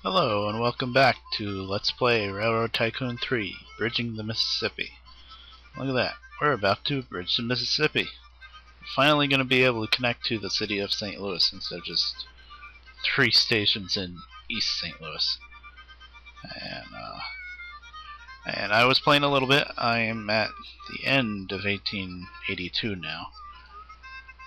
Hello and welcome back to Let's Play Railroad Tycoon 3, Bridging the Mississippi. Look at that, we're about to bridge the Mississippi. We're finally going to be able to connect to the city of St. Louis instead of just 3 stations in East St. Louis. And I was playing a little bit. I am at the end of 1882 now.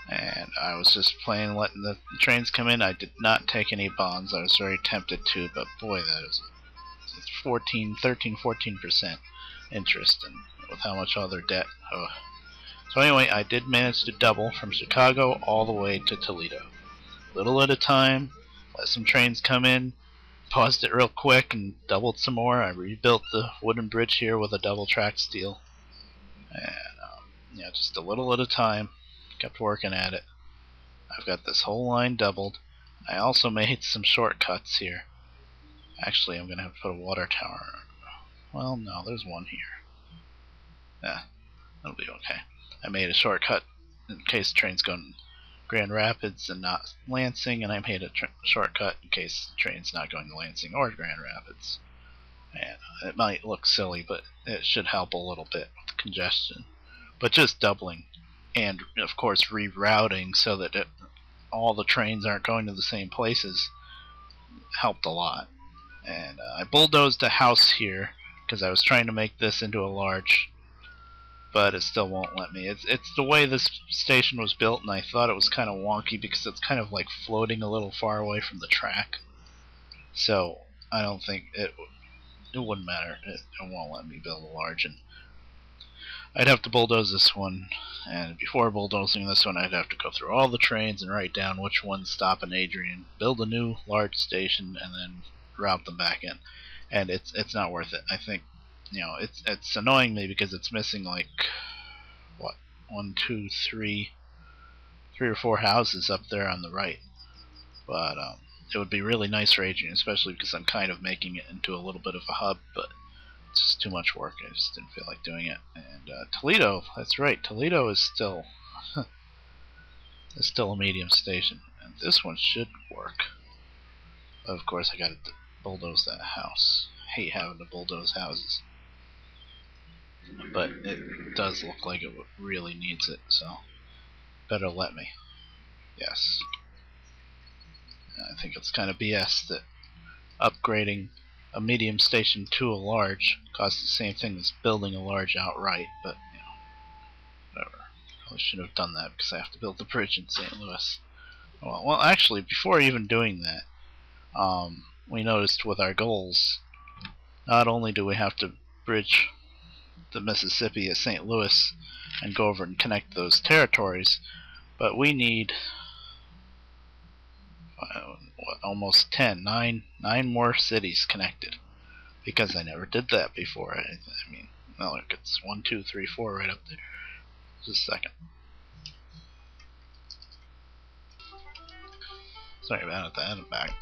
And I was just playing, letting the trains come in. I did not take any bonds. I was very tempted to, but boy, that is 14% interest, and with how much other debt. Oh. So anyway, I did manage to double from Chicago all the way to Toledo. Little at a time, let some trains come in, paused it real quick and doubled some more. I rebuilt the wooden bridge here with a double track steel. And yeah, just a little at a time, kept working at it. I've got this whole line doubled. I also made some shortcuts here. Actually, I'm going to have to put a water tower. Well, no, there's one here. Yeah, that'll be okay. I made a shortcut in case trains go in Grand Rapids and not Lansing, and I made a shortcut in case trains not going to Lansing or Grand Rapids. And it might look silly, but it should help a little bit with congestion. But just doubling and, of course, rerouting so that all the trains aren't going to the same places helped a lot. And I bulldozed a house here because I was trying to make this into a large, but it still won't let me. It's the way this station was built, and I thought it was kind of wonky because it's kind of like floating a little far away from the track. So I don't think it wouldn't matter. It won't let me build a large, and I'd have to bulldoze this one, and before bulldozing this one I'd have to go through all the trains and write down which ones stop in Adrian, build a new large station, and then route them back in. And it's not worth it. I think, you know, it's annoying me because it's missing like what, 1, 2, 3 or 4 houses up there on the right. But it would be really nice for Adrian, especially because I'm kind of making it into a little bit of a hub, but it's just too much work. I just didn't feel like doing it. And Toledo, that's right, Toledo is still a medium station, and this one should work. Of course, I gotta bulldoze that house. I hate having to bulldoze houses, but it does look like it really needs it, so better let me. Yes. I think it's kind of BS that upgrading a medium station to a large costs the same thing as building a large outright, but you know, whatever. I should have done that because I have to build the bridge in St. Louis. Well, actually, before even doing that, we noticed with our goals, not only do we have to bridge the Mississippi at St. Louis and go over and connect those territories, but we need almost 9 more cities connected, because I never did that before. I mean, well, look, it's 1, 2, 3, 4 right up there. Just a second. Sorry about that. I'm back.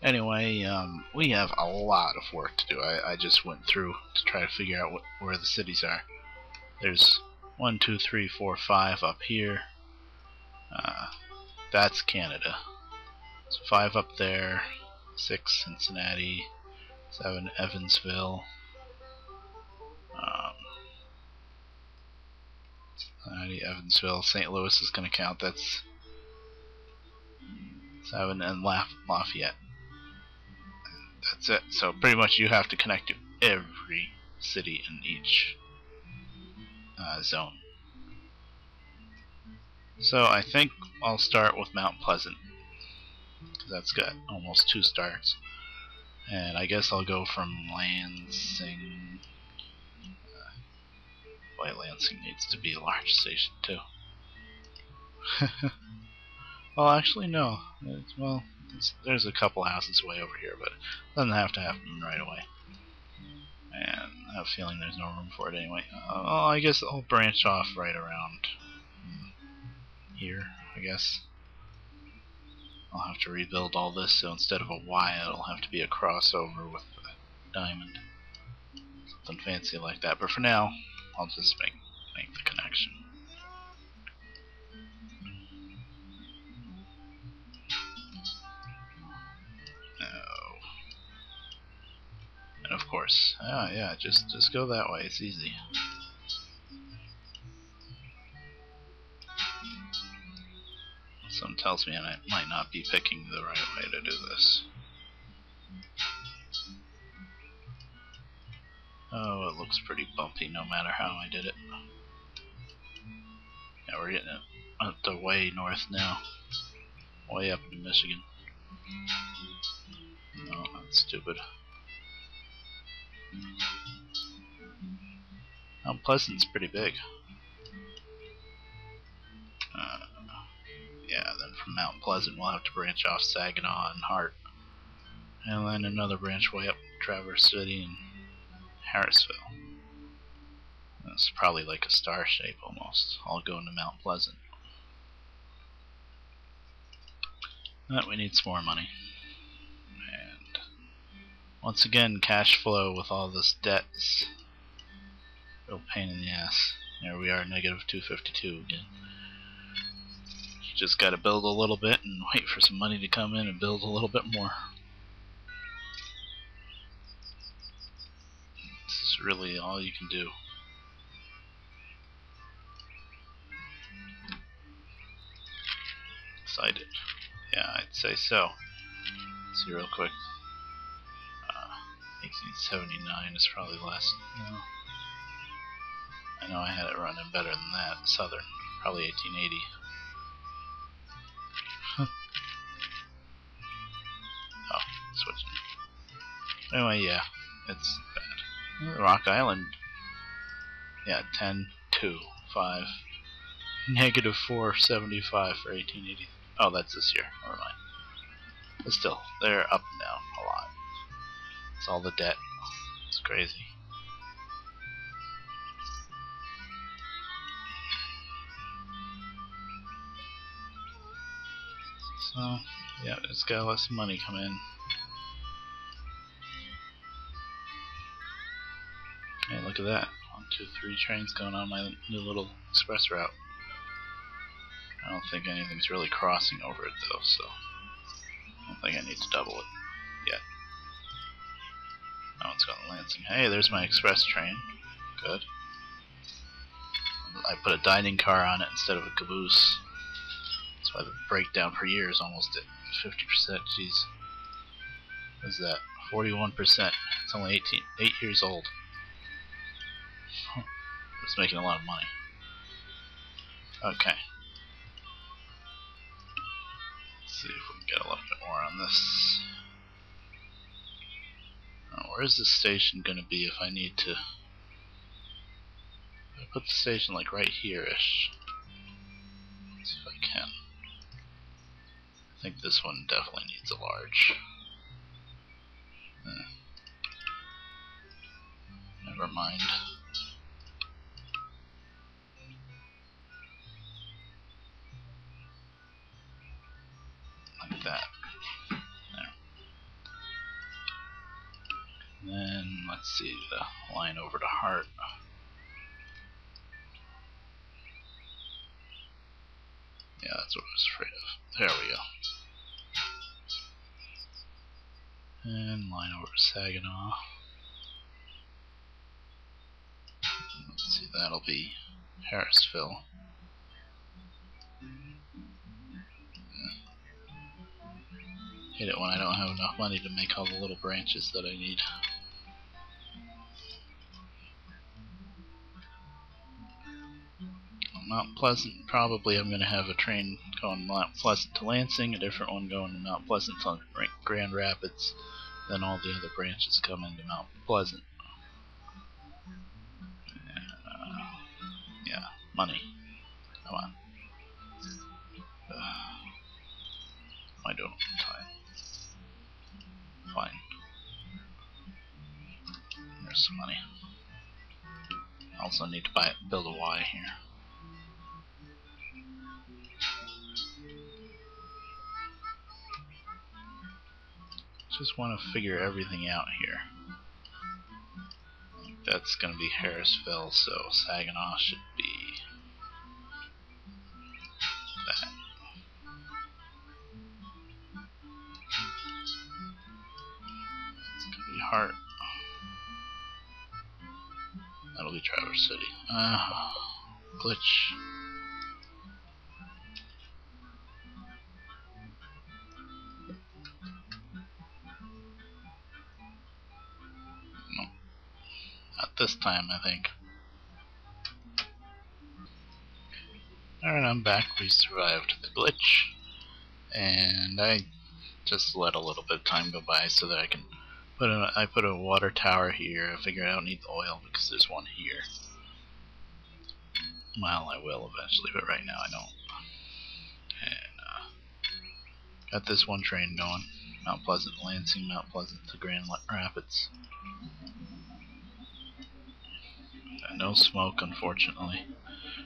Anyway, we have a lot of work to do. I just went through to try to figure out where the cities are. There's 1, 2, 3, 4, 5 up here. That's Canada. So 5 up there, 6 Cincinnati, 7 Evansville, Cincinnati, Evansville, St. Louis is going to count. That's 7, and Lafayette. That's it. So pretty much you have to connect to every city in each zone. So I think I'll start with Mount Pleasant, because that's got almost 2 starts. And I guess I'll go from Lansing. Boy, Lansing needs to be a large station too. Well, actually, no. There's a couple houses way over here, but it doesn't have to happen right away. And I have a feeling there's no room for it anyway. I guess I'll branch off right around here, I guess. I'll have to rebuild all this, so instead of a Y, it'll have to be a crossover with a diamond. Something fancy like that. But for now, I'll just make the connection. of course. Ah, yeah, just go that way. It's easy. Something tells me I might not be picking the right way to do this. Oh, it looks pretty bumpy no matter how I did it. Yeah, we're getting it up to way north now. Way up in Michigan. No, that's stupid. Mount Pleasant's pretty big. Yeah, then from Mount Pleasant we'll have to branch off Saginaw and Hart. And then another branch way up Traverse City and Harrisville. That's probably like a star shape almost, all going to Mount Pleasant. But we need some more money. And once again, cash flow with all this debts. Real pain in the ass. There we are, negative 252 again. You just gotta build a little bit and wait for some money to come in and build a little bit more. This is really all you can do. Excited. Yeah, I'd say so. Let's see real quick. 1879 is probably less. No. I know I had it running better than that. Southern. Probably 1880. Oh, switching. Anyway, yeah, it's bad. Rock Island. Yeah, 10, 2, 5. Negative 475 for 1880. Oh, that's this year. Never mind. But still, they're up and down a lot. It's all the debt. It's crazy. So, yeah, just gotta let some money come in. Hey, look at that. 1, 2, 3 trains going on my new little express route. I don't think anything's really crossing over it though, so I don't think I need to double it yet. That one's going to Lansing. Hey, there's my express train. Good. I put a dining car on it instead of a caboose. That's why the breakdown per year is almost at 50%. Jeez. What is that? 41%. It's only 8 years old. It's making a lot of money. Okay. Let's see if we can get a little bit more on this. Where's the station going to be if I need to? I put the station like right here-ish. Let's see if I can. I think this one definitely needs a large. Never mind. Like that. There. And then let's see the line over to Hart. Yeah, that's what I was afraid of. There we go. And line over to Saginaw. Let's see, that'll be Harrisville. Hate it when I don't have enough money to make all the little branches that I need. Mount Pleasant, probably I'm going to have a train going Mount Pleasant to Lansing, a different one going to Mount Pleasant to Grand Rapids, then all the other branches come into Mount Pleasant. Yeah, money. Come on. What am I doing all the time? Fine. There's some money. I also need to build a Y here. Just want to figure everything out here. That's going to be Harrisville, so Saginaw should be that. It's going to be Hart. That'll be Traverse City. Glitch. No, not this time, I think. Alright, I'm back. We survived the glitch. And I just let a little bit of time go by so that I can put a water tower here. I figured I don't need the oil because there's one here. Well, I will eventually, but right now I don't. And got this one train going. Mount Pleasant to Lansing, Mount Pleasant to Grand Rapids. No smoke, unfortunately.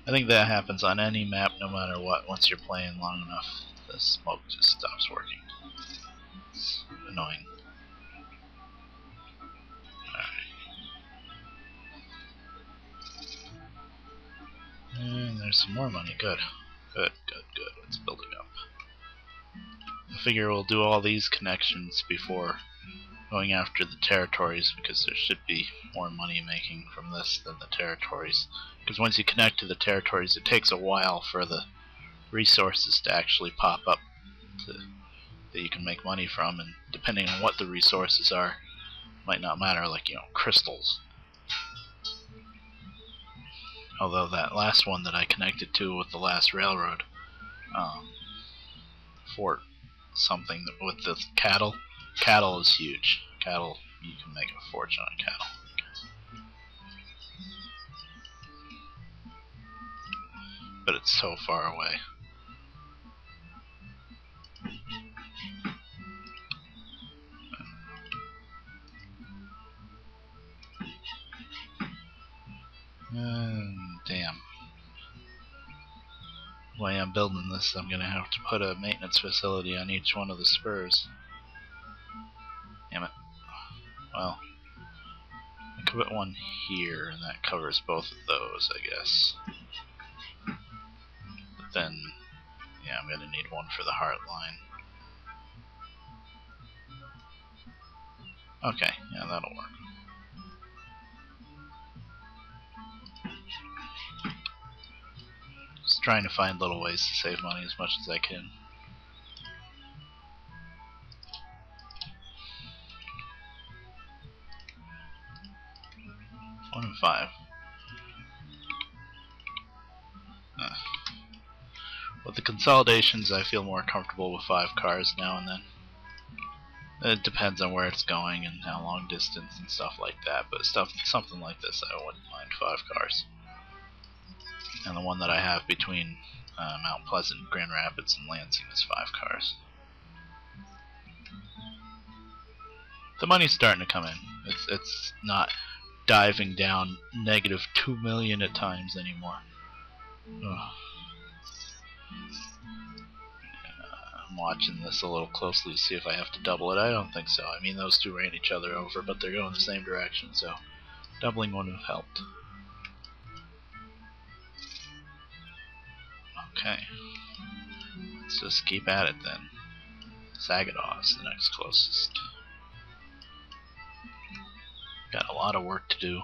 I think that happens on any map no matter what. Once you're playing long enough, the smoke just stops working. It's annoying. And there's some more money. Good. Good. It's building up. I figure we'll do all these connections before going after the territories, because there should be more money making from this than the territories. Because once you connect to the territories, it takes a while for the resources to actually pop up that you can make money from, and depending on what the resources are, might not matter, like, crystals. Although that last one that I connected to with the last railroad, Fort something with the cattle is huge. Cattle, you can make a fortune on cattle. But it's so far away. Damn. The way I'm building this, I'm gonna have to put a maintenance facility on each one of the spurs. Damn it. Well, I could put one here, and that covers both of those, I guess. But then, yeah, I'm gonna need one for the heart line. Okay, yeah, that'll work. Just trying to find little ways to save money as much as I can. 1 and 5. With the consolidations, I feel more comfortable with 5 cars now and then. It depends on where it's going and how long distance and stuff like that, but something like this, I wouldn't mind 5 cars. And the one that I have between Mount Pleasant, Grand Rapids, and Lansing is 5 cars. The money's starting to come in. It's not diving down negative 2 million at times anymore. Ugh. I'm watching this a little closely to see if I have to double it. I don't think so. I mean, those two ran each other over, but they're going the same direction, so doubling wouldn't have helped. Okay. Let's just keep at it then. Saginaw is the next closest. Got a lot of work to do.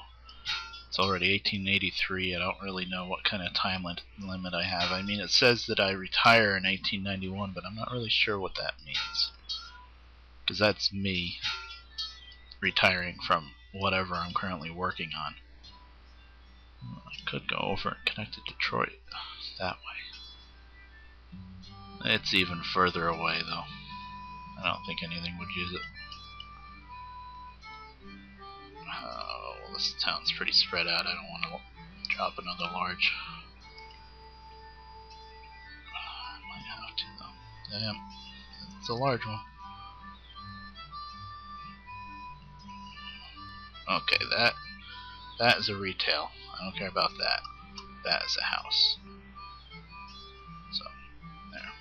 It's already 1883. I don't really know what kind of time limit I have. I mean, it says that I retire in 1891, but I'm not really sure what that means. Because that's me retiring from whatever I'm currently working on. I could go over and connect to Detroit that way. It's even further away, though. I don't think anything would use it. Well, this town's pretty spread out. I don't want to drop another large. I might have to, though. Damn, it's a large one. Okay, that is a retail. I don't care about that. That is a house. So, there.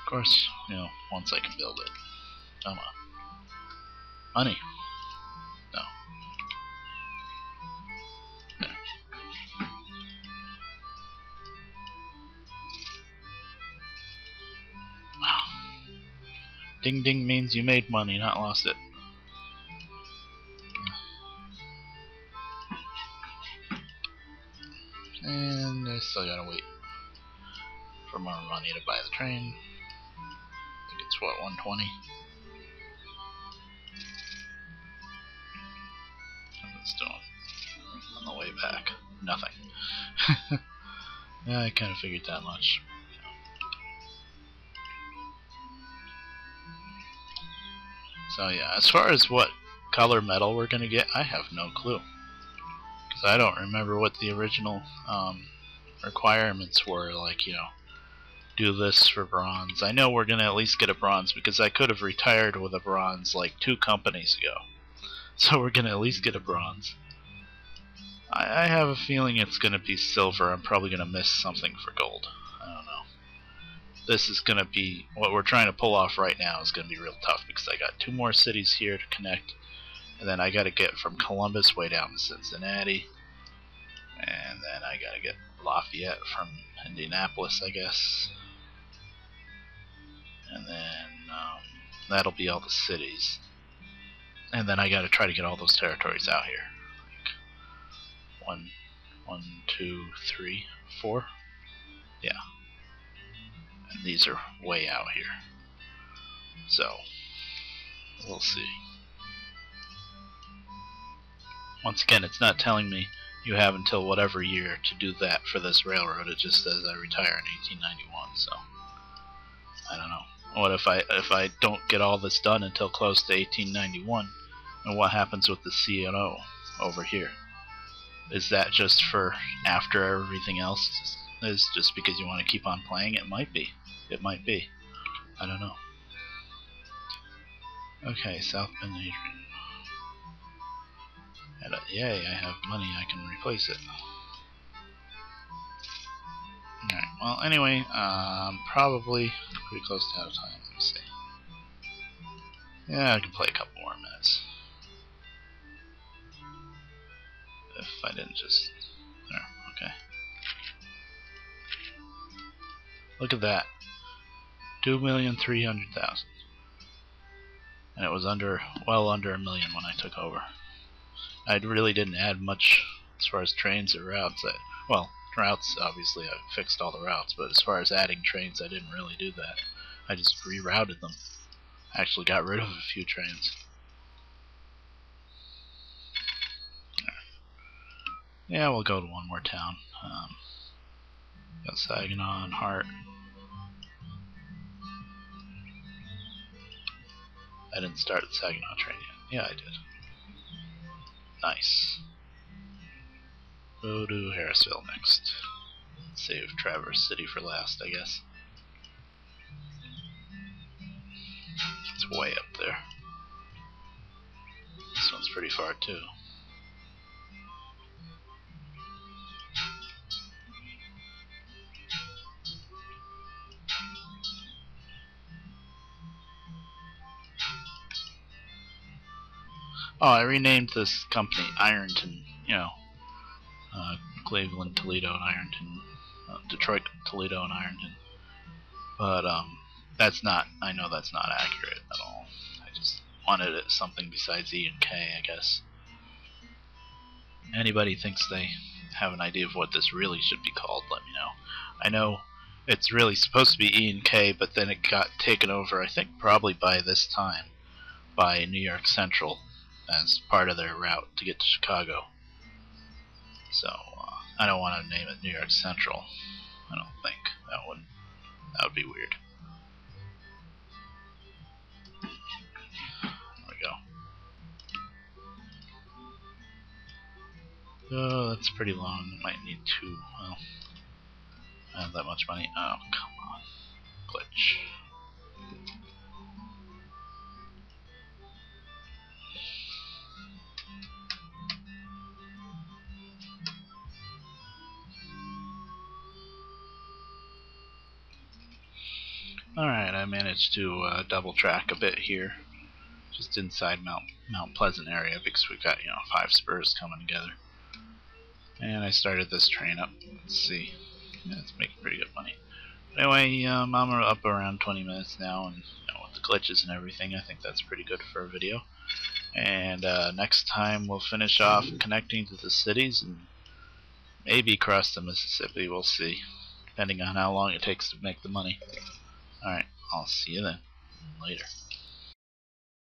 Of course, once I can build it. Come on. Money. No. There. Wow. Ding ding means you made money, not lost it. And I still gotta wait for more money to buy the train. I think it's what, 120? What's it doing on the way back? Nothing. Yeah, I kind of figured that much. So yeah, as far as what color metal we're gonna get, I have no clue, because I don't remember what the original requirements were. Like, you know, do this for bronze. I know we're gonna at least get a bronze because I could have retired with a bronze like 2 companies ago. So we're gonna at least get a bronze. I have a feeling it's gonna be silver. I'm probably gonna miss something for gold. I don't know. This is gonna be what we're trying to pull off right now is gonna be real tough because I got 2 more cities here to connect, and then I gotta get from Columbus way down to Cincinnati, and then I gotta get Lafayette from Indianapolis, I guess, and then that'll be all the cities, and then I gotta try to get all those territories out here. Like 1, 2, 3, 4, yeah. And these are way out here. So, we'll see. Once again, it's not telling me you have until whatever year to do that for this railroad. It just says I retire in 1891, so I don't know. What if I don't get all this done until close to 1891, and what happens with the C&O over here? Is that just for after everything else is just because you want to keep on playing? It might be. It might be. I don't know. Okay, South Bend, Adrian. And, yay, I have money. I can replace it. Alright, well, anyway, probably pretty close to out of time. Let me see. Yeah, I can play a couple more minutes. If I didn't just... There, okay. Look at that. 2,300,000. And it was well under a million when I took over. I really didn't add much as far as trains or routes. Well, routes, obviously I fixed all the routes, but as far as adding trains, I didn't really do that. I just rerouted them. I actually got rid of a few trains. Yeah, we'll go to one more town. Got Saginaw and Hart. I didn't start the Saginaw train yet. Yeah, I did. Nice. Go to Harrisville next. Save Traverse City for last, I guess. It's way up there. This one's pretty far too. Oh, I renamed this company Ironton, you know, Cleveland, Toledo, and Ironton, Detroit, Toledo, and Ironton. But that's not. I know that's not accurate at all. I just wanted it something besides E and K, I guess. Anybody thinks they have an idea of what this really should be called, let me know. I know it's really supposed to be E and K, but then it got taken over, I think probably by this time, by New York Central as part of their route to get to Chicago. So I don't want to name it New York Central. I don't think that would be weird. There we go. Oh, that's pretty long. Might need 2. Well, I have that much money. Oh, come on. Glitch. Alright, I managed to double track a bit here, just inside Mount Pleasant area, because we've got, 5 spurs coming together. And I started this train up. Let's see. Yeah, it's making pretty good money. But anyway, I'm up around 20 minutes now, and with the glitches and everything, I think that's pretty good for a video. And next time we'll finish off connecting to the cities and Maybe cross the Mississippi, we'll see. Depending on how long it takes to make the money. Alright, I'll see you then. Later.